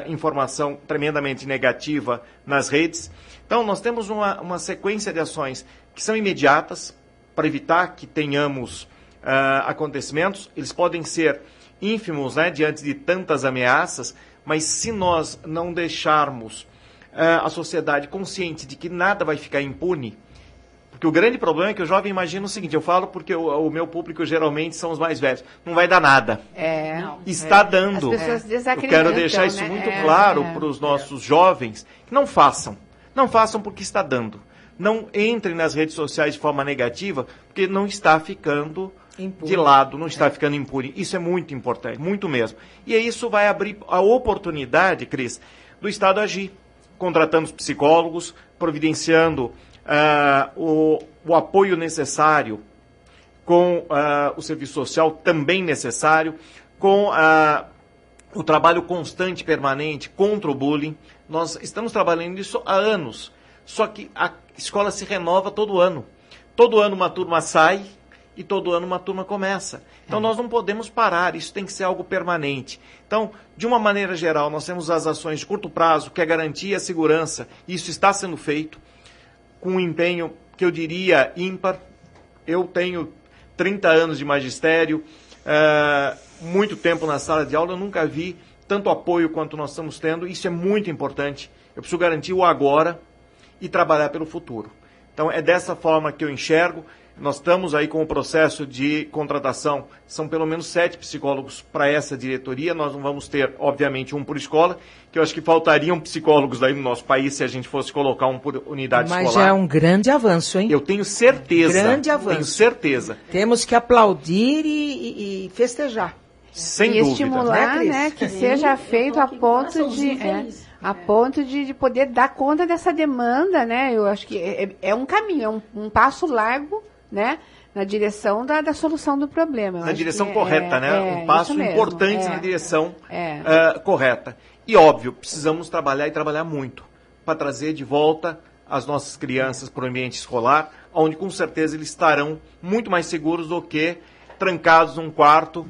informação tremendamente negativa nas redes. Então, nós temos uma sequência de ações que são imediatas para evitar que tenhamos acontecimentos. Eles podem ser ínfimos, né, diante de tantas ameaças, mas se nós não deixarmos a sociedade consciente de que nada vai ficar impune. Porque o grande problema é que o jovem imagina o seguinte, eu falo porque o meu público geralmente são os mais velhos, não vai dar nada. Está dando. As pessoas desacreditam, eu quero deixar isso muito claro para os nossos jovens, que não façam. Não façam porque está dando. Não entrem nas redes sociais de forma negativa, porque não está ficando impune. De lado, não está ficando impune. Isso é muito importante, muito mesmo. E isso vai abrir a oportunidade, Cris, do Estado agir, contratando os psicólogos, providenciando o apoio necessário, com o serviço social também necessário, com o trabalho constante e permanente contra o bullying. Nós estamos trabalhando isso há anos, só que a escola se renova todo ano. Todo ano uma turma sai e todo ano uma turma começa. Então nós não podemos parar, isso tem que ser algo permanente. Então, de uma maneira geral, nós temos as ações de curto prazo, que é garantir a segurança, isso está sendo feito, com um empenho que eu diria ímpar. Eu tenho 30 anos de magistério, muito tempo na sala de aula, eu nunca vi tanto apoio quanto nós estamos tendo, isso é muito importante. Eu preciso garantir o agora e trabalhar pelo futuro. Então é dessa forma que eu enxergo. Nós estamos aí com o processo de contratação, são pelo menos 7 psicólogos para essa diretoria. Nós não vamos ter, obviamente, um por escola, que eu acho que faltariam psicólogos aí no nosso país se a gente fosse colocar um por unidade escolar. Mas já é um grande avanço, hein? Eu tenho certeza. Grande avanço. Tenho certeza. Temos que aplaudir e festejar. Sem dúvida. E estimular, né, que seja feito a ponto de poder dar conta dessa demanda, né? Eu acho que é um caminho, é um passo largo, né, na direção da solução do problema. Na direção correta, né? Um passo importante na direção correta. E, óbvio, precisamos trabalhar e trabalhar muito para trazer de volta as nossas crianças para o ambiente escolar, onde com certeza eles estarão muito mais seguros do que trancados num quarto,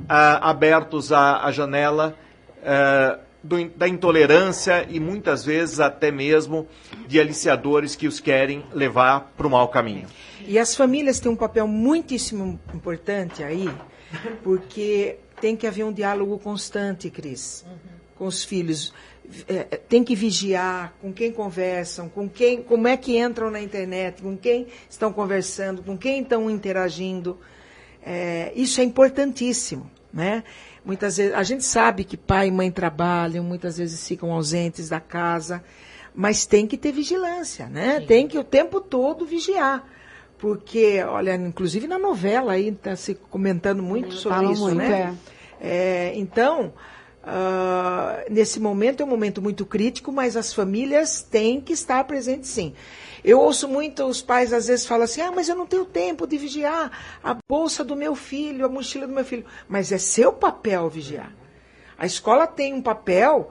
abertos à janela da intolerância e muitas vezes até mesmo de aliciadores que os querem levar para o mau caminho. E as famílias têm um papel muitíssimo importante aí, porque tem que haver um diálogo constante, Cris, com os filhos. Tem que vigiar com quem conversam, como é que entram na internet, com quem estão conversando, com quem estão interagindo. Isso é importantíssimo, né? Muitas vezes, a gente sabe que pai e mãe trabalham, muitas vezes ficam ausentes da casa, mas tem que ter vigilância, né? Sim. Tem que o tempo todo vigiar. Porque, olha, inclusive na novela aí está se comentando muito sobre isso, muito, né? Então, nesse momento é um momento muito crítico, mas as famílias têm que estar presentes, sim. Eu ouço muito os pais, às vezes, falam assim, mas eu não tenho tempo de vigiar a bolsa do meu filho, a mochila do meu filho. Mas é seu papel vigiar. A escola tem um papel,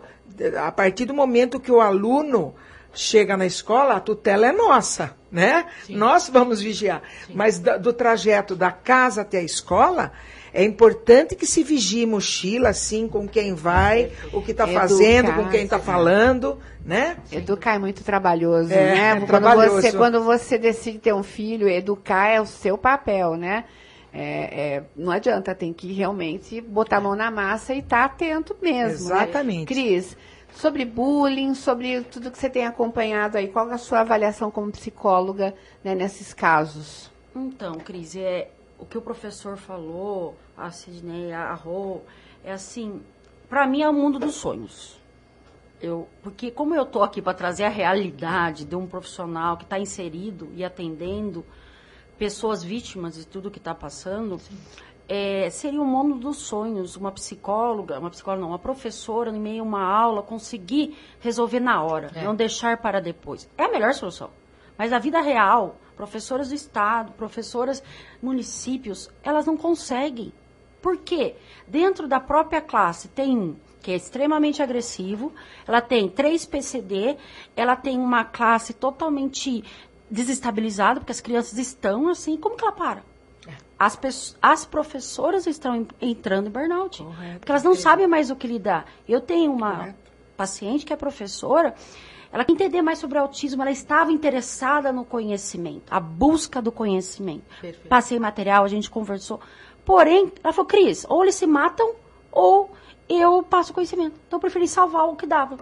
a partir do momento que o aluno chega na escola, a tutela é nossa, né? Sim. Nós vamos vigiar. Sim. Mas do trajeto da casa até a escola, é importante que se vigie mochila, assim, com quem vai, o que está fazendo, com quem está falando, né? Educar é muito trabalhoso, né? Quando você decide ter um filho, educar é o seu papel, né? Não adianta, tem que realmente botar a mão na massa e estar atento mesmo. Exatamente. Né? Cris, sobre bullying, sobre tudo que você tem acompanhado aí, qual é a sua avaliação como psicóloga, né, nesses casos? Então, Cris, o que o professor falou, a Sidney, a Rô, é assim, para mim é o mundo dos sonhos. Porque como eu estou aqui para trazer a realidade de um profissional que está inserido e atendendo pessoas vítimas de tudo que está passando, seria um mundo dos sonhos, uma professora, no meio de uma aula, conseguir resolver na hora, não deixar para depois. É a melhor solução. Mas a vida real, professoras do Estado, professoras municípios, elas não conseguem. Por quê? Dentro da própria classe tem um que é extremamente agressivo, ela tem 3 PCD, ela tem uma classe totalmente desestabilizada, porque as crianças estão assim, como que ela para? As professoras estão entrando em burnout, porque elas não sabem mais o que lidar. Eu tenho uma paciente que é professora, ela quer entender mais sobre o autismo, ela estava interessada no conhecimento, a busca do conhecimento. Perfeito. Passei material, a gente conversou. Porém, ela falou, Cris, ou eles se matam, ou eu passo conhecimento. Então, eu preferi salvar o que dava.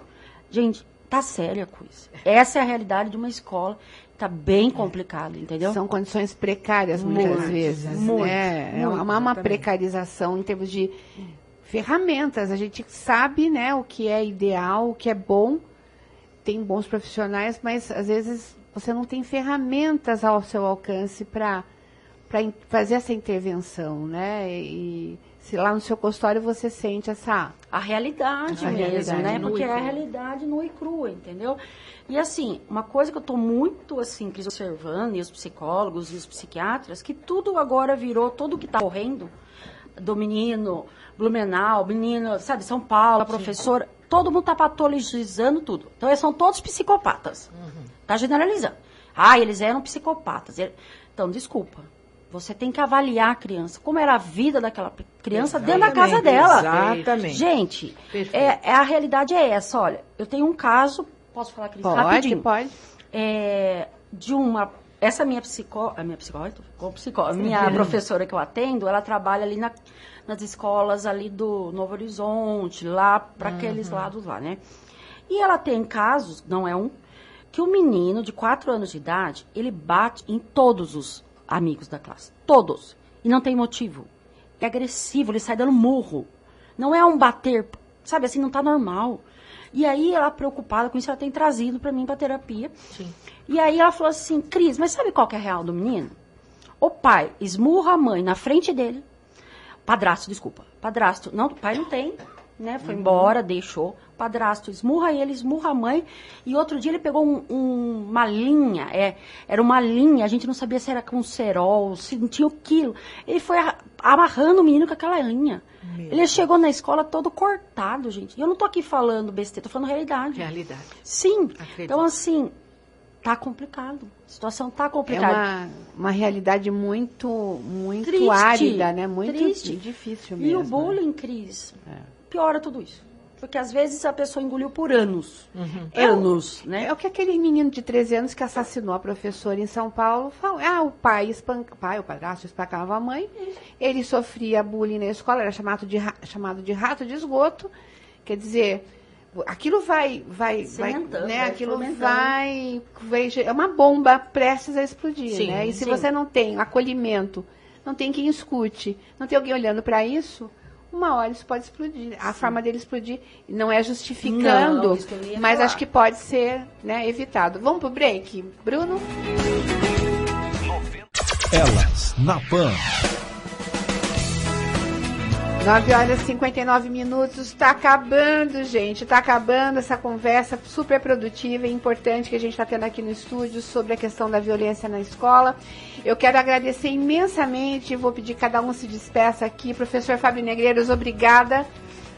Gente, tá séria a coisa. Essa é a realidade de uma escola. Tá bem complicado, entendeu? São condições precárias, muitas vezes. Né? É uma precarização em termos de ferramentas. A gente sabe, né, o que é ideal, o que é bom. Tem bons profissionais, mas, às vezes, você não tem ferramentas ao seu alcance para fazer essa intervenção, né? E se lá no seu consultório você sente a realidade mesmo, né? Porque é a realidade nua e crua, entendeu? E assim, uma coisa que eu estou muito assim observando, e os psicólogos e os psiquiatras, que tudo agora virou, tudo que está correndo, do menino Blumenau, menino, sabe, São Paulo, a professora, todo mundo está patologizando tudo. Então, são todos psicopatas. Está generalizando. Eles eram psicopatas. Então, desculpa. Você tem que avaliar a criança, como era a vida daquela criança dentro da casa dela. Exatamente. Gente, a realidade é essa. Olha, eu tenho um caso, posso falar, Cris? Rapidinho? Pode. De uma... Essa minha minha professora que eu atendo, ela trabalha ali nas escolas ali do Novo Horizonte, lá para aqueles lados lá, né? E ela tem casos, não é um, que o menino de 4 anos de idade, ele bate em todos os amigos da classe. Todos. E não tem motivo. É agressivo, ele sai dando murro. Não é um bater, sabe assim, não tá normal. E aí ela, preocupada com isso, ela tem trazido para mim para terapia. Sim. E aí ela falou assim, Cris, mas sabe qual que é a real do menino? O pai esmurra a mãe na frente dele. Padrasto, não, o pai não tem, né? Foi embora, deixou. Padrasto esmurra ele, esmurra a mãe. E outro dia ele pegou uma linha, era uma linha, a gente não sabia se era com cerol, se não tinha o quilo. Ele foi amarrando o menino com aquela linha. Ele chegou na escola todo cortado, gente. E eu não tô aqui falando besteira, tô falando realidade. Realidade. Sim. Acredito. Então, assim, tá complicado. A situação tá complicada. É uma realidade muito triste, árida, né? Muito triste. Difícil mesmo. E o bullying, Cris, piora tudo isso. Porque às vezes a pessoa engoliu por anos. Anos, né? É o que aquele menino de 13 anos que assassinou a professora em São Paulo falou. O padrasto espancava a mãe. Ele sofria bullying na escola, era chamado de rato de esgoto. Quer dizer, aquilo vai né? Aquilo vai é uma bomba prestes a explodir, sim, né? E se você não tem acolhimento, não tem quem escute, não tem alguém olhando para isso, uma hora isso pode explodir. A forma dele explodir não é justificando, mas acho que pode ser, né, evitado. Vamos pro break, Bruno? Elas na Pan. 9h59, está acabando, gente, está acabando essa conversa super produtiva e importante que a gente está tendo aqui no estúdio sobre a questão da violência na escola. Eu quero agradecer imensamente, vou pedir que cada um se despeça aqui. Professor Fábio Negreiros, obrigada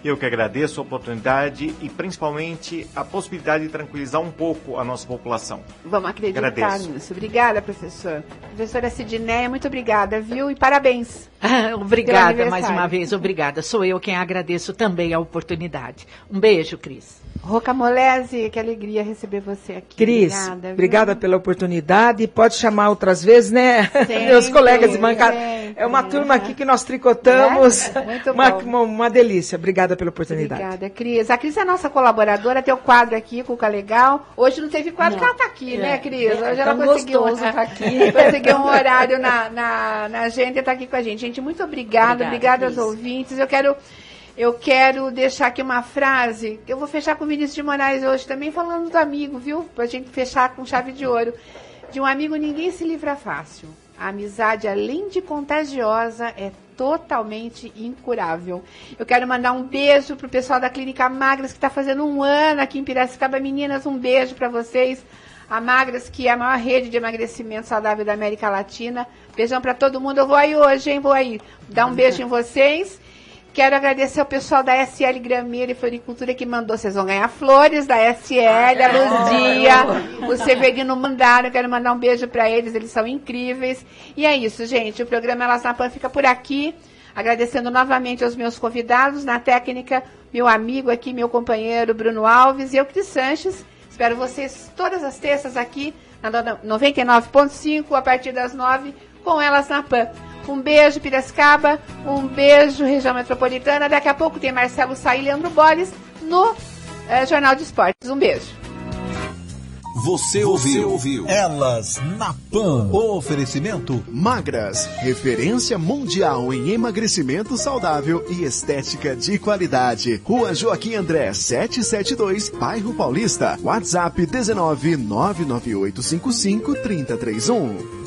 Eu que agradeço a oportunidade e principalmente a possibilidade de tranquilizar um pouco a nossa população. Vamos acreditar Agradeço. nisso. Obrigada, professor. Professora Sidneia, muito obrigada, viu? E parabéns. Obrigada mais uma vez, obrigada. Sou eu quem agradeço também a oportunidade. Um beijo, Cris. Roca Molese, que alegria receber você aqui. Cris, obrigada pela oportunidade. Pode chamar outras vezes, né? Sempre, Meus colegas de bancada. sempre. É uma turma aqui que nós tricotamos. Muito bom. Uma delícia. Obrigada pela oportunidade. Obrigada, Cris. A Cris é nossa colaboradora, tem o quadro aqui, Cuca Legal. Hoje não teve quadro, porque ela está aqui, né, Cris? Hoje ela conseguiu um horário na agenda e está aqui com a gente. Gente, muito obrigada aos ouvintes. Eu quero deixar aqui uma frase, eu vou fechar com o Vinícius de Moraes hoje também, falando do amigo, viu? Pra gente fechar com chave de ouro. De um amigo ninguém se livra fácil. A amizade, além de contagiosa, é totalmente incurável. Eu quero mandar um beijo pro pessoal da Clínica Magras, que está fazendo 1 ano aqui em Piracicaba. Meninas, um beijo para vocês. A Magras, que é a maior rede de emagrecimento saudável da América Latina. Beijão para todo mundo. Eu vou aí hoje, hein? Vou aí dar um beijo em vocês. Quero agradecer ao pessoal da SL Grameira e Floricultura que mandou. Vocês vão ganhar flores da SL, a Luzia, o Severino mandaram. Quero mandar um beijo para eles são incríveis. E é isso, gente. O programa Elas na Pan fica por aqui. Agradecendo novamente aos meus convidados. Na técnica, meu amigo aqui, meu companheiro Bruno Alves e eu, Cris Sanches. Espero vocês todas as terças aqui na 99.5, a partir das 9, com Elas na Pan. Um beijo, Piracicaba. Um beijo, região metropolitana. Daqui a pouco tem Marcelo Sá e Leandro Borges no Jornal de Esportes. Um beijo. Você ouviu Elas na Pan. Oferecimento Magras, referência mundial em emagrecimento saudável e estética de qualidade. Rua Joaquim André, 772, Bairro Paulista. WhatsApp 19 99855 3031.